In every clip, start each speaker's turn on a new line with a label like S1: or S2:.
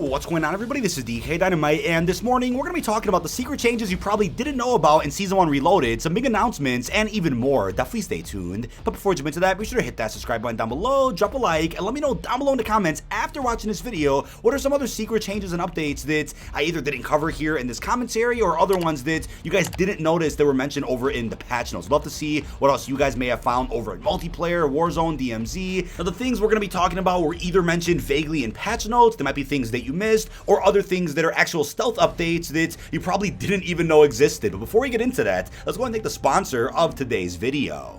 S1: What's going on, everybody? This is dkdynamite, and this morning we're going to be talking about the secret changes you probably didn't know about in Season 1 Reloaded, some big announcements, and even more. Definitely stay tuned. But before we jump into that, be sure to hit that subscribe button down below, drop a like, and let me know down below in the comments after watching this video what are some other secret changes and updates that I either didn't cover here in this commentary or other ones that you guys didn't notice that were mentioned over in the patch notes. Love to see what else you guys may have found over in multiplayer, Warzone, DMZ. Now, the things we're going to be talking about were either mentioned vaguely in patch notes, there might be things that you missed, or other things that are actual stealth updates that you probably didn't even know existed. But before we get into that, let's go ahead and thank the sponsor of today's video.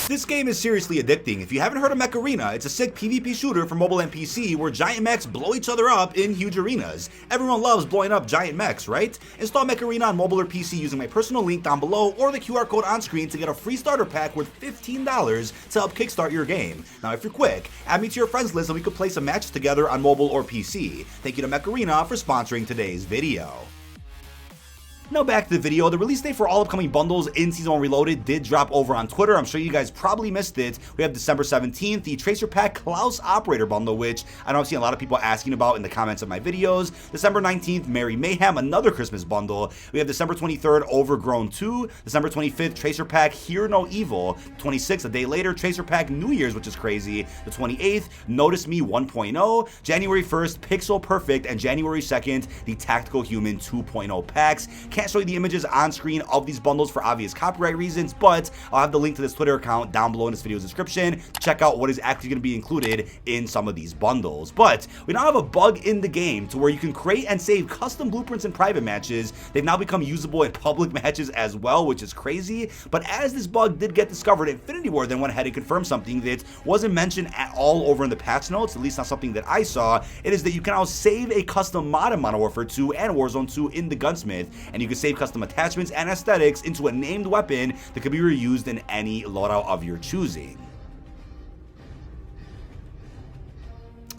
S1: This game is seriously addicting. If you haven't heard of Mech Arena, it's a sick PvP shooter for mobile and PC where giant mechs blow each other up in huge arenas. Everyone loves blowing up giant mechs, right? Install Mech Arena on mobile or PC using my personal link down below or the QR code on screen to get a free starter pack worth $15 to help kickstart your game. Now, if you're quick, add me to your friends list and we could play some matches together on mobile or PC. Thank you to Mech Arena for sponsoring today's video. Now back to the video. The release date for all upcoming bundles in Season 1 Reloaded did drop over on Twitter. I'm sure you guys probably missed it. We have December 17th, the Tracer Pack Klaus Operator Bundle, which I know I've seen a lot of people asking about in the comments of my videos. December 19th, Merry Mayhem, another Christmas bundle. We have December 23rd, Overgrown 2. December 25th, Tracer Pack Hear No Evil. 26th, a day later, Tracer Pack New Year's, which is crazy. The 28th, Notice Me 1.0. January 1st, Pixel Perfect. And January 2nd, the Tactical Human 2.0 packs. Can't show you the images on screen of these bundles for obvious copyright reasons, but I'll have the link to this Twitter account down below in this video's description to check out what is actually going to be included in some of these bundles. But we now have a bug in the game to where you can create and save custom blueprints in private matches. They've now become usable in public matches as well, which is crazy. But as this bug did get discovered, Infinity Ward then went ahead and confirmed something that wasn't mentioned at all over in the patch notes, at least not something that I saw. It is that you can now save a custom mod in Modern Warfare 2 and Warzone 2 in the Gunsmith, and you can save custom attachments and aesthetics into a named weapon that can be reused in any loadout of your choosing.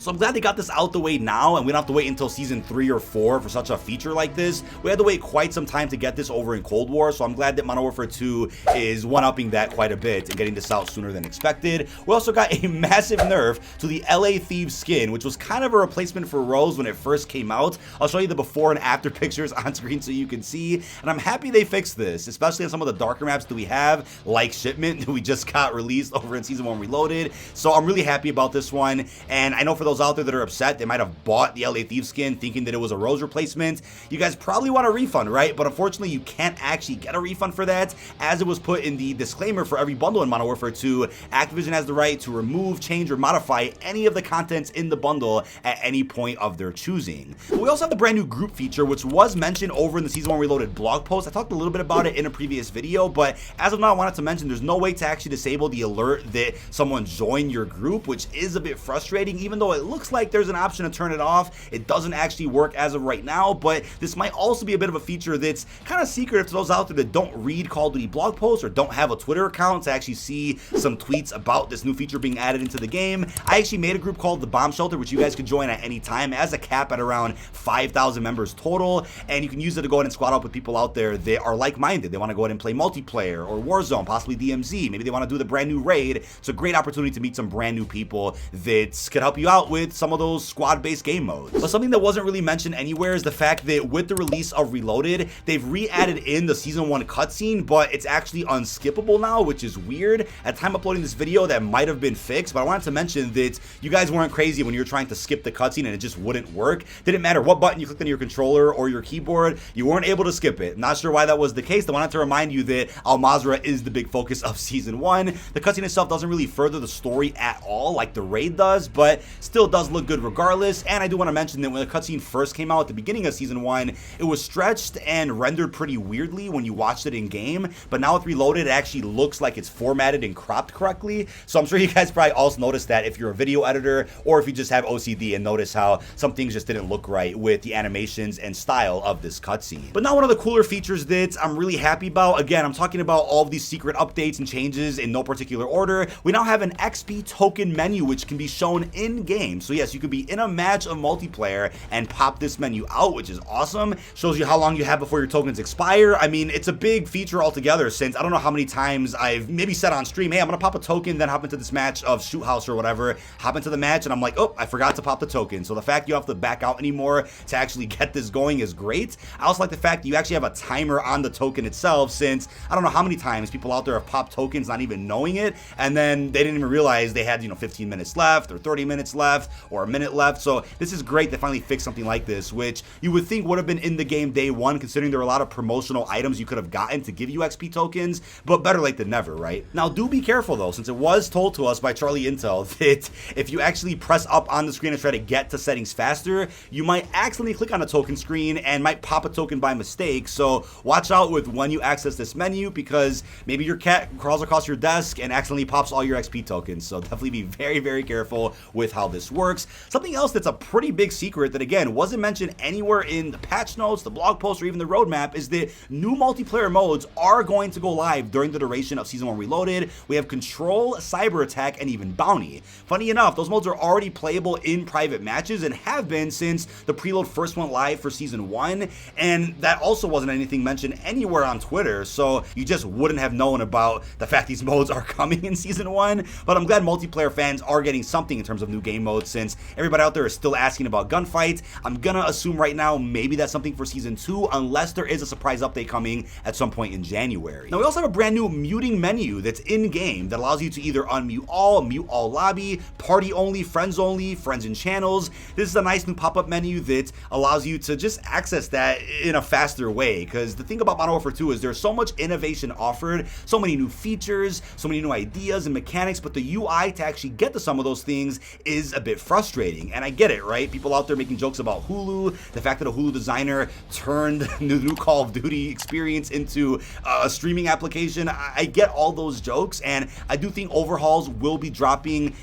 S1: So I'm glad they got this out the way now, and we don't have to wait until Season 3 or 4 for such a feature like this. We had to wait quite some time to get this over in Cold War, so I'm glad that Modern Warfare 2 is one-upping that quite a bit and getting this out sooner than expected. We also got a massive nerf to the LA Thieves skin, which was kind of a replacement for Rose when it first came out. I'll show you the before and after pictures on screen so you can see, and I'm happy they fixed this, especially on some of the darker maps that we have, like Shipment, that we just got released over in Season 1 Reloaded. So I'm really happy about this one, and I know for those out there that are upset, they might have bought the LA Thieves skin thinking that it was a Rose replacement. You guys probably want a refund, right? But unfortunately, you can't actually get a refund for that. As it was put in the disclaimer for every bundle in Modern Warfare 2, Activision has the right to remove, change, or modify any of the contents in the bundle at any point of their choosing. But we also have the brand new group feature, which was mentioned over in the Season 1 Reloaded blog post. I talked a little bit about it in a previous video, but as of now, I wanted to mention there's no way to actually disable the alert that someone joined your group, which is a bit frustrating, even though it looks like there's an option to turn it off. It doesn't actually work as of right now, but this might also be a bit of a feature that's kind of secretive to those out there that don't read Call of Duty blog posts or don't have a Twitter account to actually see some tweets about this new feature being added into the game. I actually made a group called the Bomb Shelter, which you guys could join at any time, as a cap at around 5,000 members total, and you can use it to go ahead and squad up with people out there that are like-minded. They want to go ahead and play multiplayer or Warzone, possibly DMZ. Maybe they want to do the brand new raid. It's a great opportunity to meet some brand new people that could help you out with some of those squad-based game modes. But something that wasn't really mentioned anywhere is the fact that with the release of Reloaded, they've re-added in the Season 1 cutscene, but it's actually unskippable now, which is weird. At the time of uploading this video, that might have been fixed, but I wanted to mention that you guys weren't crazy when you were trying to skip the cutscene and it just wouldn't work. Didn't matter what button you clicked on your controller or your keyboard, you weren't able to skip it. Not sure why that was the case. I wanted to remind you that Al Mazrah is the big focus of Season 1. The cutscene itself doesn't really further the story at all like the raid does, but still does look good regardless. And I do want to mention that when the cutscene first came out at the beginning of Season 1, it was stretched and rendered pretty weirdly when you watched it in game, but now with Reloaded, it actually looks like it's formatted and cropped correctly. So I'm sure you guys probably also noticed that if you're a video editor or if you just have OCD and notice how some things just didn't look right with the animations and style of this cutscene. But now one of the cooler features that I'm really happy about, again, I'm talking about all of these secret updates and changes in no particular order. We now have an XP token menu which can be shown in game game. So yes, you could be in a match of multiplayer and pop this menu out, which is awesome. Shows you how long you have before your tokens expire. I mean, it's a big feature altogether, since I don't know how many times I've maybe said on stream, hey, I'm gonna pop a token, then hop into this match of Shoot House or whatever, hop into the match, and I'm like, oh, I forgot to pop the token. So the fact you don't have to back out anymore to actually get this going is great. I also like the fact that you actually have a timer on the token itself, since I don't know how many times people out there have popped tokens not even knowing it, and then they didn't even realize they had, 15 minutes left or 30 minutes left or a minute left. So this is great. They finally fixed something like this, which you would think would have been in the game day one, considering there were a lot of promotional items you could have gotten to give you XP tokens, but better late than never, right? Now, do be careful though, since it was told to us by Charlie Intel that if you actually press up on the screen and try to get to settings faster, you might accidentally click on a token screen and might pop a token by mistake. So watch out with when you access this menu, because maybe your cat crawls across your desk and accidentally pops all your XP tokens. So definitely be very, very careful with how this works. Something else that's a pretty big secret that, again, wasn't mentioned anywhere in the patch notes, the blog post, or even the roadmap, is that new multiplayer modes are going to go live during the duration of Season 1 Reloaded. We have Control, Cyber Attack, and even Bounty. Funny enough, those modes are already playable in private matches and have been since the preload first went live for Season 1, and that also wasn't anything mentioned anywhere on Twitter, so you just wouldn't have known about the fact these modes are coming in Season 1. But I'm glad multiplayer fans are getting something in terms of new game modes, since everybody out there is still asking about gunfights. I'm gonna assume right now maybe that's something for Season 2, unless there is a surprise update coming at some point in January. Now, we also have a brand new muting menu that's in-game that allows you to either unmute all, mute all lobby, party only, friends and channels. This is a nice new pop-up menu that allows you to just access that in a faster way, because the thing about Modern Warfare 2 is there's so much innovation offered, so many new features, so many new ideas and mechanics, but the UI to actually get to some of those things is a bit frustrating. And I get it, right? People out there making jokes about Hulu, the fact that a Hulu designer turned the new Call of Duty experience into a streaming application. I get all those jokes, and I do think overhauls will be dropping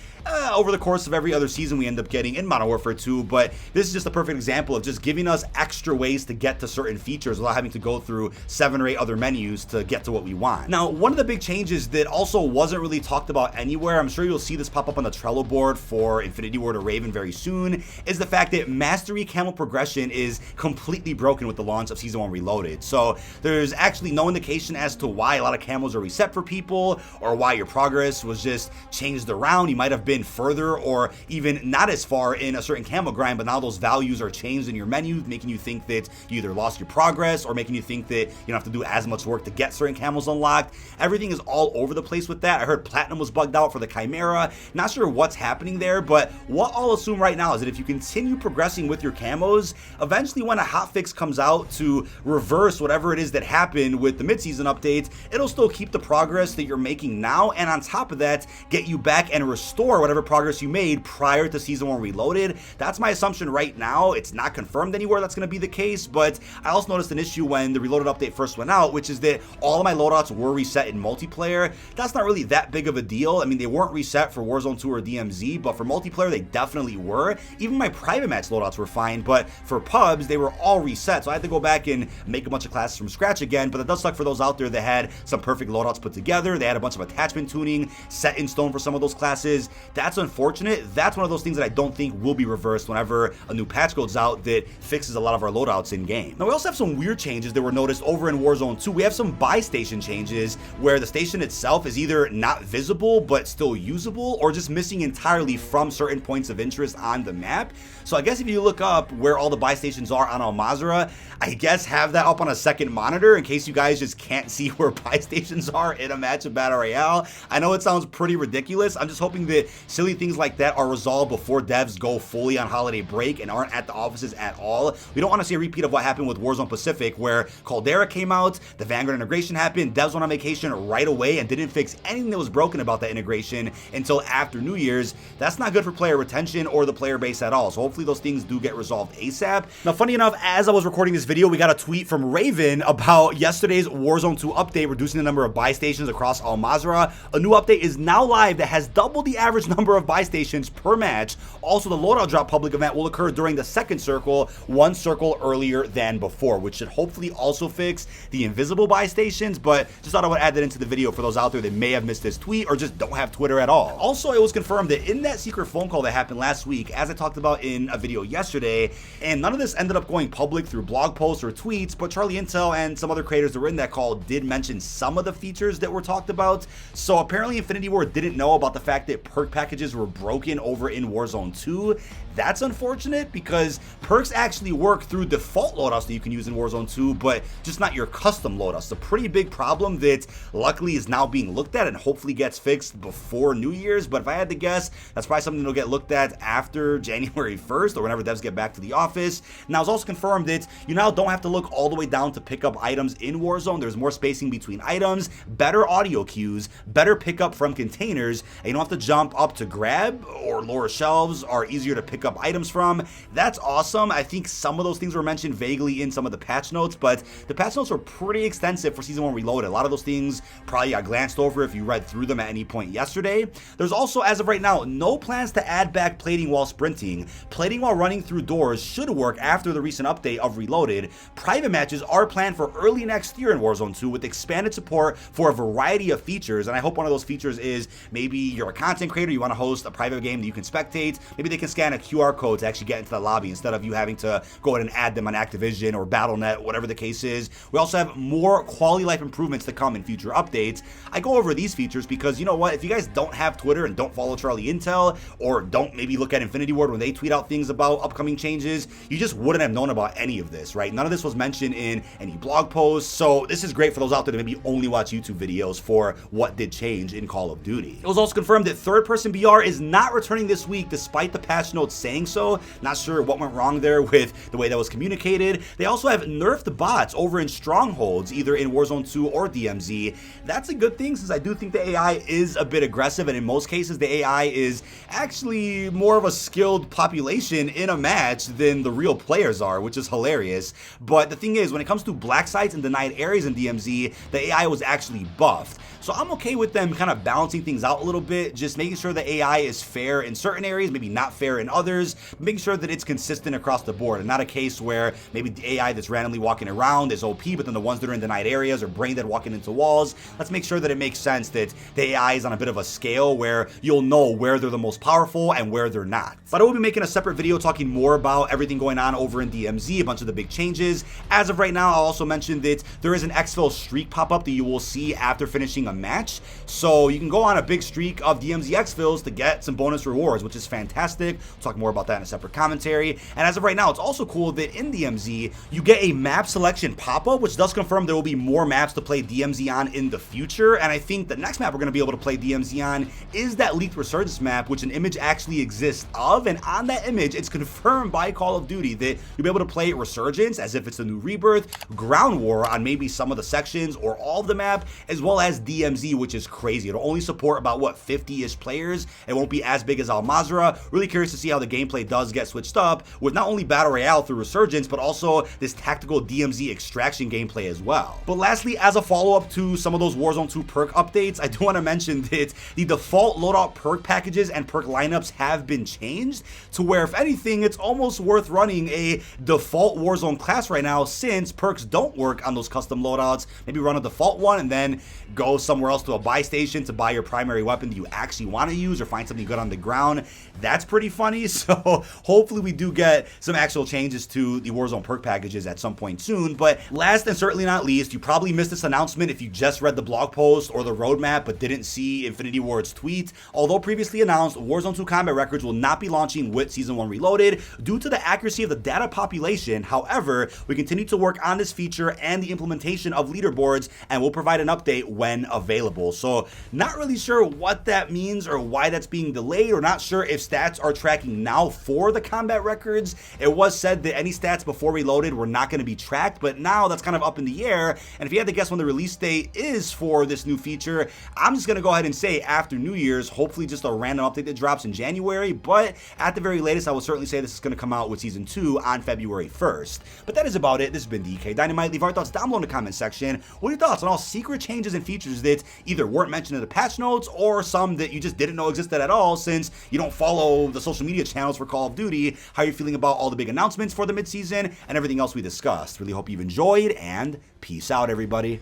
S1: over the course of every other season we end up getting in Modern Warfare 2, but this is just a perfect example of just giving us extra ways to get to certain features without having to go through 7 or 8 other menus to get to what we want. Now, one of the big changes that also wasn't really talked about anywhere, I'm sure you'll see this pop up on the Trello board for Infinity Ward or Raven very soon, is the fact that Mastery Camo progression is completely broken with the launch of Season 1 Reloaded. So there's actually no indication as to why a lot of camos are reset for people, or why your progress was just changed around. You might have been further or even not as far in a certain camo grind, but now those values are changed in your menu, making you think that you either lost your progress or making you think that you don't have to do as much work to get certain camos unlocked. Everything is all over the place with that. I heard Platinum was bugged out for the Chimera. Not sure what's happening there, but what I'll assume right now is that if you continue progressing with your camos, eventually when a hotfix comes out to reverse whatever it is that happened with the mid-season updates, it'll still keep the progress that you're making now, and on top of that, get you back and restore whatever progress you made prior to Season 1 Reloaded. That's my assumption right now. It's not confirmed anywhere that's going to be the case, but I also noticed an issue when the Reloaded update first went out, which is that all of my loadouts were reset in multiplayer. That's not really that big of a deal. I mean, they weren't reset for Warzone 2 or DMZ, but for multiplayer, they definitely were. Even my private match loadouts were fine, but for pubs, they were all reset, so I had to go back and make a bunch of classes from scratch again. But it does suck for those out there that had some perfect loadouts put together. They had a bunch of attachment tuning set in stone for some of those classes. That's unfortunate. That's one of those things that I don't think will be reversed whenever a new patch goes out that fixes a lot of our loadouts in game. Now, we also have some weird changes that were noticed over in Warzone 2. We have some buy station changes where the station itself is either not visible but still usable, or just missing entirely from certain points of interest on the map. So I guess if you look up where all the buy stations are on Al Mazrah, I guess have that up on a second monitor in case you guys just can't see where buy stations are in a match of Battle Royale. I know it sounds pretty ridiculous. I'm just hoping that silly things like that are resolved before devs go fully on holiday break and aren't at the offices at all. We don't want to see a repeat of what happened with Warzone Pacific, where Caldera came out, the Vanguard integration happened, devs went on vacation right away and didn't fix anything that was broken about that integration until after New Year's. That's not good for player retention or the player base at all. So hopefully those things do get resolved ASAP. Now, funny enough, as I was recording this video, we got a tweet from Raven about yesterday's Warzone 2 update, reducing the number of buy stations across Al Mazrah. A new update is now live that has double the average average number of buy stations per match. Also, the loadout drop public event will occur during the second circle, one circle earlier than before, which should hopefully also fix the invisible buy stations, but just thought I would add that into the video for those out there that may have missed this tweet or just don't have Twitter at all. Also, it was confirmed that in that secret phone call that happened last week, as I talked about in a video yesterday, and none of this ended up going public through blog posts or tweets, but Charlie Intel and some other creators that were in that call did mention some of the features that were talked about. So apparently Infinity Ward didn't know about the fact that perk packages were broken over in Warzone 2. That's unfortunate because perks actually work through default loadouts that you can use in Warzone 2, but just not your custom loadouts. It's a pretty big problem that luckily is now being looked at and hopefully gets fixed before New Year's. But if I had to guess, that's probably something that'll get looked at after January 1st or whenever devs get back to the office. Now, it's also confirmed that you now don't have to look all the way down to pick up items in Warzone. There's more spacing between items, better audio cues, better pickup from containers, and you don't have to jump up to grab, or lower shelves are easier to pick up items from. That's awesome. I think some of those things were mentioned vaguely in some of the patch notes, but the patch notes were pretty extensive for Season 1 Reloaded. A lot of those things probably got glanced over if you read through them at any point yesterday. There's also, as of right now, no plans to add back plating while sprinting. Plating while running through doors should work after the recent update of Reloaded. Private matches are planned for early next year in Warzone 2 with expanded support for a variety of features, and I hope one of those features is maybe you're a content creator, you want to host a private game that you can spectate. Maybe they can scan a QR code to actually get into the lobby instead of you having to go ahead and add them on Activision or Battle.net, whatever the case is. We also have more quality life improvements to come in future updates. I go over these features because, you know what, if you guys don't have Twitter and don't follow Charlie Intel, or don't maybe look at Infinity Ward when they tweet out things about upcoming changes, you just wouldn't have known about any of this, right? None of this was mentioned in any blog posts, so this is great for those out there that maybe only watch YouTube videos for what did change in Call of Duty. It was also confirmed that third-person BR is not returning this week despite the patch notes saying so. Not sure what went wrong there with the way that was communicated. They also have nerfed bots over in strongholds, either in Warzone 2 or DMZ. That's a good thing since I do think the AI is a bit aggressive, and in most cases the AI is actually more of a skilled population in a match than the real players are, which is hilarious. But the thing is, when it comes to black sites and denied areas in DMZ, the AI was actually buffed. So I'm okay with them kind of balancing things out a little bit, just making sure the AI is fair in certain areas, maybe not fair in others, making sure that it's consistent across the board and not a case where maybe the AI that's randomly walking around is OP, but then the ones that are in denied areas are brain dead walking into walls. Let's make sure that it makes sense that the AI is on a bit of a scale where you'll know where they're the most powerful and where they're not. But I will be making a separate video talking more about everything going on over in DMZ, a bunch of the big changes. As of right now, I'll also mention that there is an exfil streak pop-up that you will see after finishing a match. So you can go on a big streak of DMZ exfils to get some bonus rewards, which is fantastic. We'll talk more about that in a separate commentary. And as of right now, it's also cool that in DMZ, you get a map selection pop-up, which does confirm there will be more maps to play DMZ on in the future. And I think the next map we're going to be able to play DMZ on is that leaked Resurgence map, which an image actually exists of. And on that image, it's confirmed by Call of Duty that you'll be able to play Resurgence as if it's a new Rebirth, Ground War on maybe some of the sections or all of the map, as well as DMZ, which is crazy. It'll only support about, what, 50-ish players. It won't be as big as Al Mazrah. Really curious to see how the gameplay does get switched up with not only Battle Royale through Resurgence, but also this tactical DMZ extraction gameplay as well. But lastly, as a follow-up to some of those Warzone 2 perk updates, I do want to mention that the default loadout perk packages and perk lineups have been changed to where, if anything, it's almost worth running a default Warzone class right now since perks don't work on those custom loadouts. Maybe run a default one and then go somewhere else to a buy station to buy your primary weapon that you actually want to use or find something good on the ground. That's pretty funny. So hopefully we do get some actual changes to the Warzone perk packages at some point soon. But last and certainly not least, you probably missed this announcement if you just read the blog post or the roadmap but didn't see Infinity Ward's tweet. Although previously announced, Warzone 2 combat records will not be launching with Season 1 Reloaded due to the accuracy of the data population. However, we continue to work on this feature and the implementation of leaderboards, and we'll provide an update when available. So not really sure what that means or why that's being delayed, or not sure if stats are tracking now for the combat records. It was said that any stats before Reloaded were not going to be tracked, but now that's kind of up in the air. And if you had to guess when the release date is for this new feature, I'm just going to go ahead and say after New Year's, hopefully just a random update that drops in January. But at the very latest, I would certainly say this is going to come out with Season 2 on February 1st. But that is about it. This has been dkdynamite. Leave our thoughts down below in the comment section. What are your thoughts on all secret changes and features that either weren't mentioned in the patch notes or some that you just didn't didn't know existed at all since you don't follow the social media channels for Call of Duty. How are you feeling about all the big announcements for the midseason and everything else we discussed? Really hope you've enjoyed, and peace out, everybody.